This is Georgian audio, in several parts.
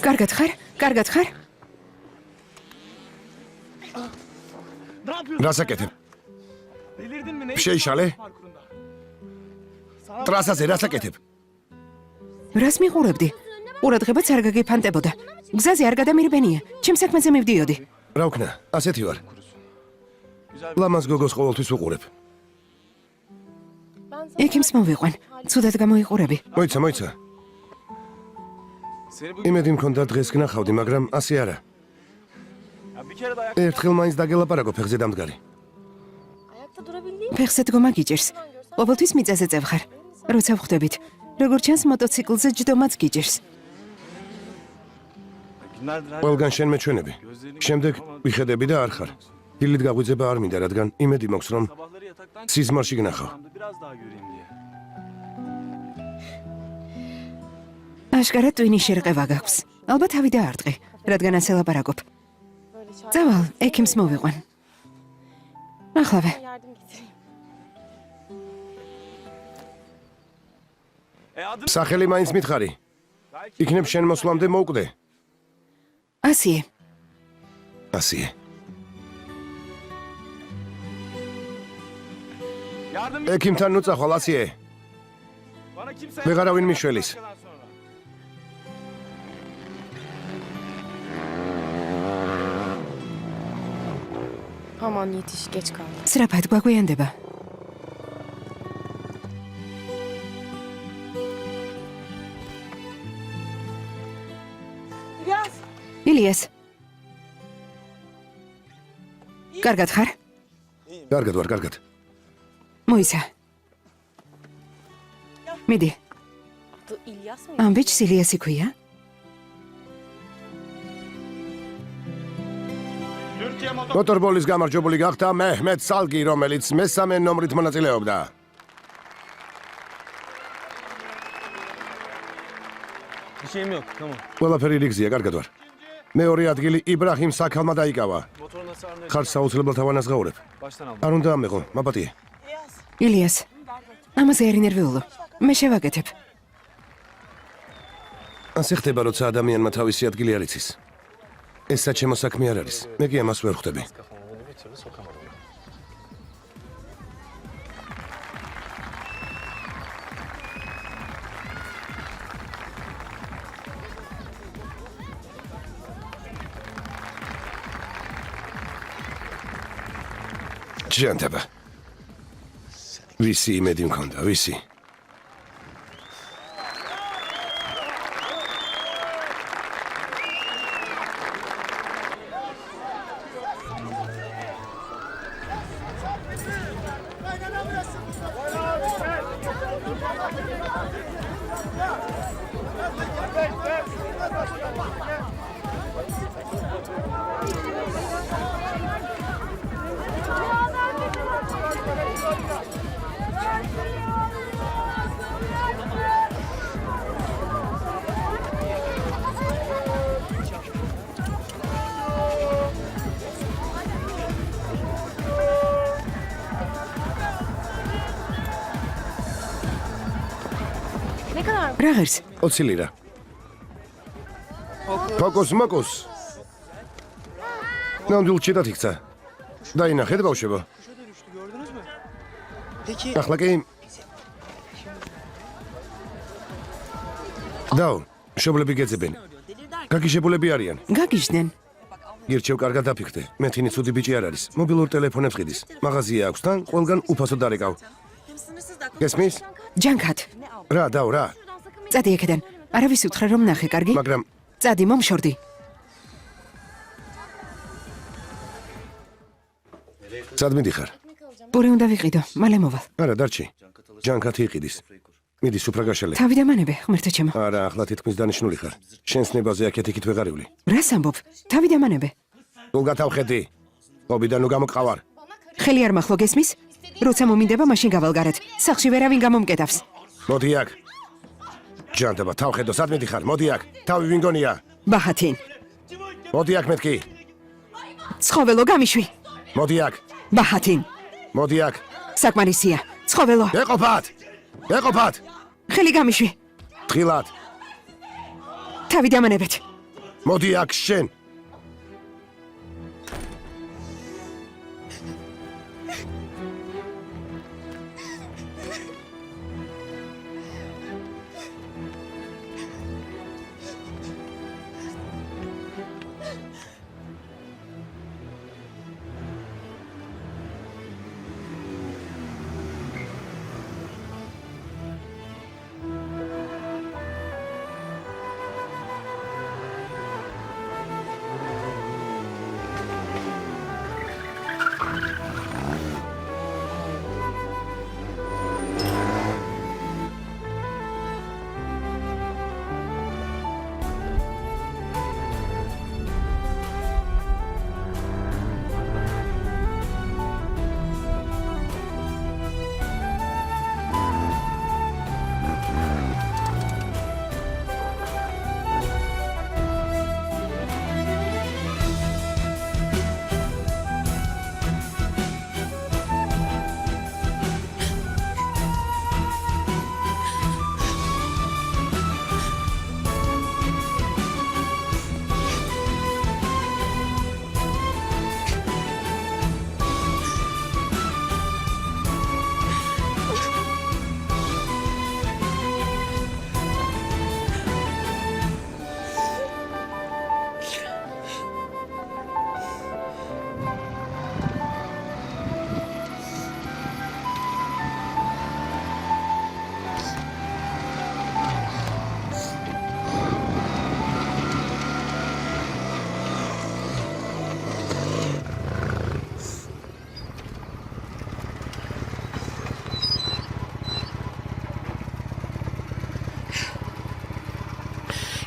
კარგად ხარ? რას აკეთებ? შეიშალე? ტრასაზე რას აკეთებ? რას მიყურებდი? ყურადღებაც არ გაგიფანტებოდა. გზაზე არ გადამირბენია. ჩემ საქმეზე მივდიოდი. რა ვქნა? ასეთი ვარ. ლამაზ გოგოს ყოველთვის ვუყურებ. ექიმს მოვიყვან. ცუდად გამოიყურები. მოიცა. იმედი მქონდა დღეს გნახავდი, მაგრამ ასე არა. ერთხელ მაინც დაგელაპარაკო ფეხზე დამდგარი. ფეხზე დგომა გიჭირს. ყოველთვის მიწაზე წევხარ. როცა ვხვდებით, როგორ ჩანს მოტოციკლზე ჯდომაც გიჭირს. ყველგან შენ მეჩვენები. შემდეგ ვიხედები და არ ხარ. დილით გაგვიძება არ მინდა, რადგან იმედი მაქვს, რომ სიზმარში გნახავ. აშკარად ტვინის შერყევა გაქვს. ალბათ თავი დაარტყი, რადგან ასე ლაპარაკობ. წავალ, ექიმს მოვიყვან. ახლავე. სახელი მაინც მითხარი. იქნებ შენ მოსვლამდე მოვკვდე. ასიე. ექიმთან ნუ წახვალ, ასიე. ვეღარავინ მიშველის. Aman yetiş geç kaldı. სწრაფად გვაგვიანდება. ილიას. კარგად ხარ? კარგად. მოიცა. მიდი. Bu İlyas mı? ამ ბიჭს ილიასი ქვია? მოტორბოლის გამარჯვებული გახდა მეჰმედ სალგი, რომელიც მესამე ნომრით მონაწილეობდა. ყველაფერი რიგზია, კარგად ვარ. მეორე ადგილი იბრაჰიმ საქალმა დაიკავა. ხარ საოცრებელ თავანაზღაურებ. არ უნდა ამეღო, მაპატიე. ილიას. ამაზე არ ინერვიულო. მე შევაკეთებ. ასე ხდება, როცა ადამიანმა თავისი ადგილი არ იცის. ეს საჩემო საქმე არ არის. მე კი ამას ვერ ხვდები. ჯანტაბა. ვისი იმედი მქონდა, ვისი? Ne kadar? რა ღირს? 20 ლირა. მოკოს. ნამდვილ ჩიტად იქცა. დაინახეთ, ბავშვებო. ახლა კი დაუ, მშობლები გეძებენ. გაგიჟებულები არიან. გაგიჟდნენ. გირჩევ, კარგად დაფიქრდე. მეთინი ცუდი ბიჭი არ არის. მობილურ ტელეფონებს ყიდის. მაღაზია აქვს თან, ყველგან უფასოდ დარეკავ. გესმის? ჯანქად. რა, დაუ, რა. წადი აქედან. არავის უთხრა რომ ნახე, კარგი? მაგრამ წადი, მომშორდი. სად მიდიხარ? პური უნდა ვიყიდო, მალე მოვალ. არა, დარჩი. ჯანქათი იყიდის. მიდი სუფრა გაშალე. თავი დამანებე, ღმერთო ჩემო. არა, ახლა თითქმის დანიშნული ხარ. შენს ნებაზე აქეთ-იქით ვეღარივლი. რას ამბობ? თავი დამანებე. თუ გათავხედი. ობიდან ნუ გამოგყავარ. ხელი არ მახლო, გესმის? როცა მომინდება, მაშინ გავალგარეთ. სახლში ვერავინ გამომკეტავს. მოდი აქ. ჯანტაბა, თავხედო, სად მიდიხარ? მოდი აქ. თავი ვინ გონია? ბაჰათინ. მოდი აქ მეთქი. ცხოველო, გამიშვი. მოდი აქ. ბაჰათინ. მოდი აქ. საკმარისია. ცხოველო. ეყოფათ. ხელი გამიშვი. თხილად. თავი დამანებეთ. მოდი აქ შენ.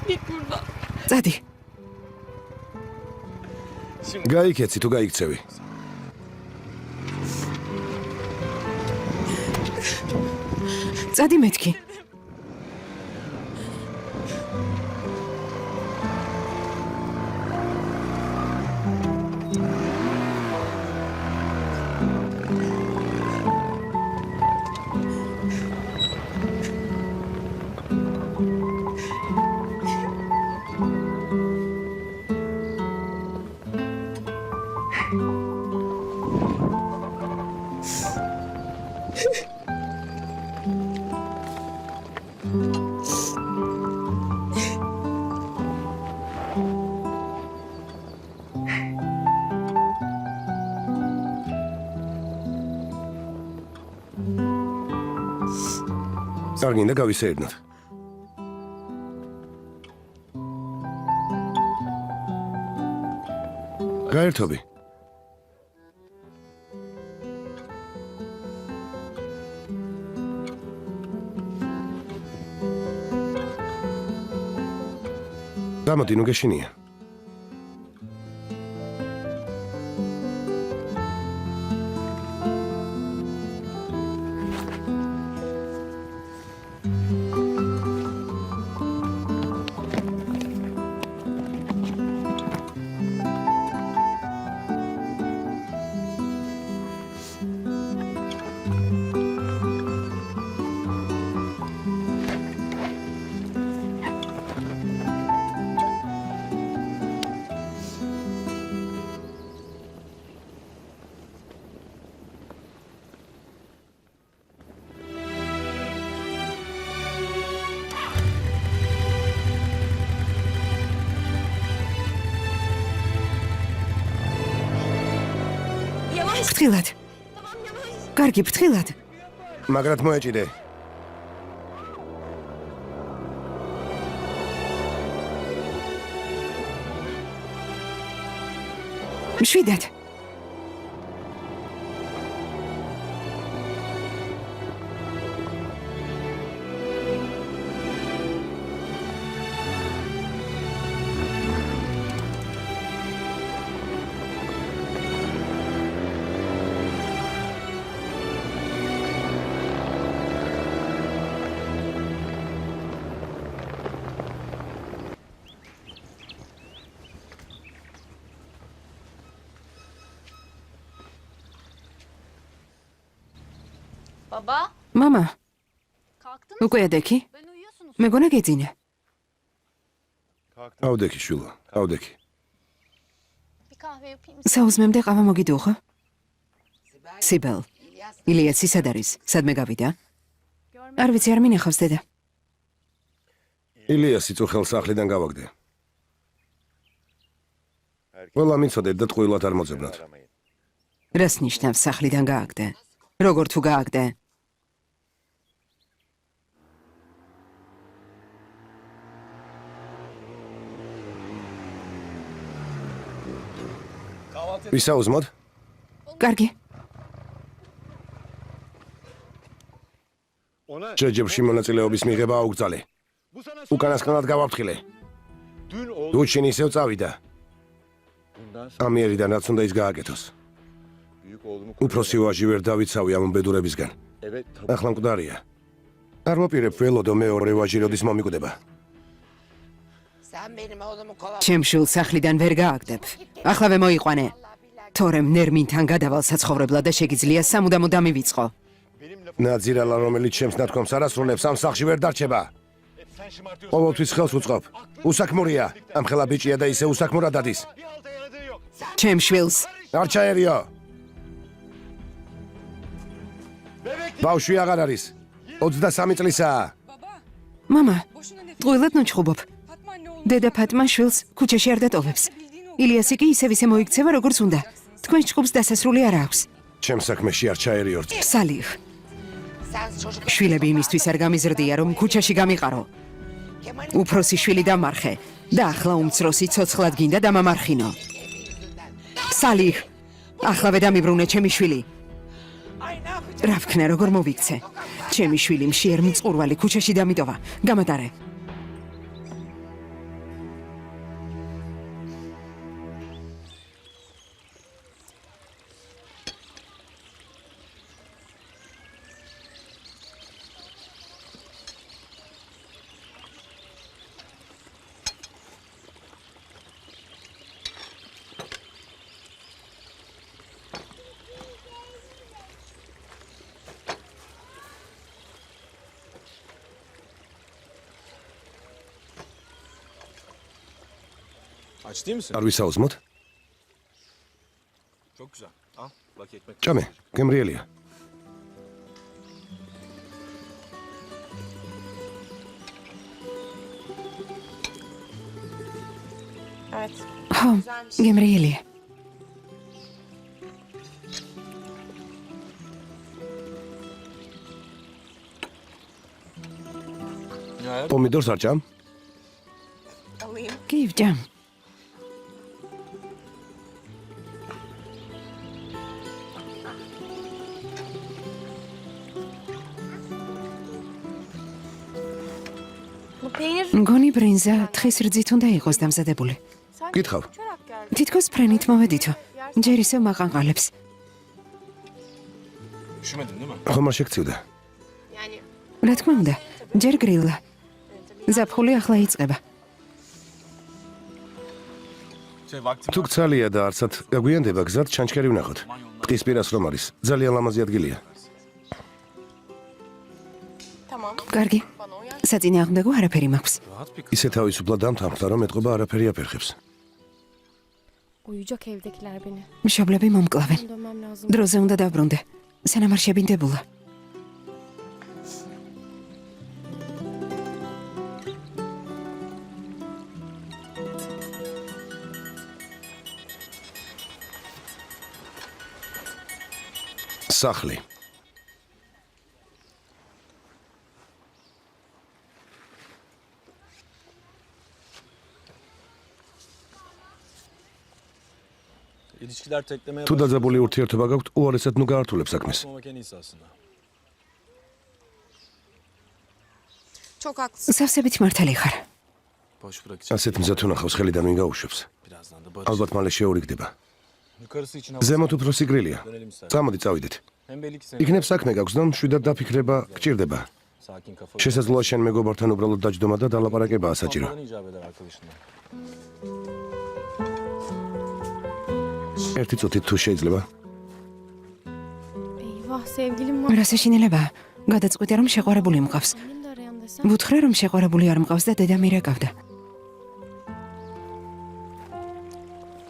Git buradan. წადი. გაიქეცი თუ გაიქცევი. წადი მეთქი. არ გინდა გავისეირნოთ. გაერთობი. გამოდი, ნუ გეშინია. ფრთხილად. კარგი, ფრთხილად. მაგრად მოეჭიდე. მშვიდად. Baba, მამა, kalktınız mı? უკვე ადექი? Ben uyuyorsunuz. მეგონა გეძინა. ავდექი შვილო. ავდექი. Bir kahve yapayım. საუზმემდე ყავა მოგიდუღო? სიბელ. ილიას ისად არის? სადმე გავიდა? არ ვიცი, არ მინახავს დედა. ილიას იწუხელ სახლიდან გავაგდე. ყველა მიცოდეთ და ტყუილად არ მოძებნოთ. რას ნიშნავს სახლიდან გააგდე? როგორ თუ გააგდე? ვისაუზმოთ? კარგი. ჯერჯერში მონაწილეობის მიღება აუგზალე. უკანასკნელად გავაფრთხილე. დუჩინ ისევ წავიდა. ამიერიდან რაც უნდა ის გააკეთოს. უფროსი ვაჟი ვერ დავიცავი ამ უბედურებისგან. ახლა მკვდარია. არ ვაპირებ ველოდო მეორე ვაჟი როდის მომიკვდება. ჩემ შვილს სახლიდან ვერ გააგდებ. ახლავე მოიყვანე. თორემ ნერმინთან გადავალ საცხოვრებლად და შეგიძლია სამუდამოდ დამივიწყო. ნაძირალა რომელიც ჩემს ნათქვამს არ ასრულებს ამ სახლში ვერ დარჩება. ყოველთვის ხელს უწყობ. უსაქმურია. ამ ხელა ბიჭია და ისე უსაქმურად დადის. ჩემ შვილს არ ჩაერიო. ბავშვი აღარ არის. 23 წლისაა. მამა, ტყუილად ნუჩხუბობ. დედა ფატმა შვილს ქუჩაში არ დატოვებს. ილიასი კი ისევ ისე მოიქცევა როგორც უნდა. თქვენ ჭყობს დასასრული არ აქვს. ჩემ საქმეში არ ჩაერიო. სალიხ. შვილები იმისთვის არ გამიზრდია რომ ქუჩაში გამიყარო. უფროსი შვილი დამარხე და ახლა უმცროსი ცოცხლად გინდა დამამარხინო. სალიხ, ახლავე დამიბრუნე ჩემი შვილი. რა ვქნა როგორ მოვიქცე? ჩემი შვილი მშიერ მწყურვალი ქუჩაში დამიტოვა. გამატარე. Aç değil misin? არ ვისაუზმოთ? Çok güzel. Al bak ekmek. ჭამე, გემრიელია. Evet. ხო, გემრიელია. Ya პომიდორს არ ჭამ? Alayım. კი, ვჭამ. Bu peynir მგონი ბრინზა თხის რძით უნდა იყოს დამზადებული. sanki გითხავ. çorak geldi. თითქოს ფრენით მოვედითო. ჯერ ისევ მაყანყალებს. üşümedin değil mi? ხომ არ შეგწივდა? Yani რა თქმა უნდა, ჯერ გრილლა. ზაფხული ახლა იწყება. Vaktim თუ გცალია და არცად გაგვიანდება გზად ჩანჩქერი ვნახოთ. ტყის პირას რომ არის, ძალიან ლამაზი ადგილია. tamam. კარგი. Bana uyar. საწინააღმდეგო არაფერი მაქვს. rahat bir kız. ისე თავისუფლად დამთანხმდა, რომ ეთყობა არაფერი აფერხებს. Uyuyacak evdekiler beni. მშობლები მომკლავენ. Dönmem lazım. დროზე უნდა დაბრუნდე. სანამ არ შებინდებულა. სახლი. İlişkiler teklemeye თუ დაძაბული ურთიერთობა გაქვთ, უარესად ნუ გაართულებ საქმეს. başlamak en iyisi aslında. Çok haklısın. სავსებით მართალი ხარ. Boş bırakacak. ასეთ მზად უნახავს ხელიდან ვინ გაუშვებს. Birazdan da barış. ალბათ მალე შეურიგდება. Yukarısı için hava. ზემოთ უფროსი გრილია. Dönelim istersen. წამოდი წავიდეთ. Hem belli ki sen იქნებ საქმე გაქვს და მშვიდად დაფიქრება გჭირდება. sakin kafa. შესაძლოა შენ მეგობართან უბრალოდ დაჯდომა და დალაპარაკებაა საჭირო. Olmadan icap eder arkadaşına. ერთი წუთით თუ შეიძლება. Eyvah sevgilim var. რა საშინელებაა? გადაწყვიტე რომ შეყვარებული მყავს. Annem de arayan desem. ვუთხრე რომ შეყვარებული არ მყავს და დედა მირეკავდა.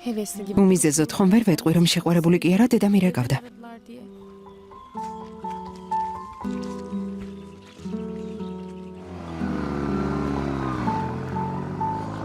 Hevesli gibi. უმიზეზოდ ხომ ვერ ვეტყვი, რომ შეყვარებული კი არა დედა მირეკავდა.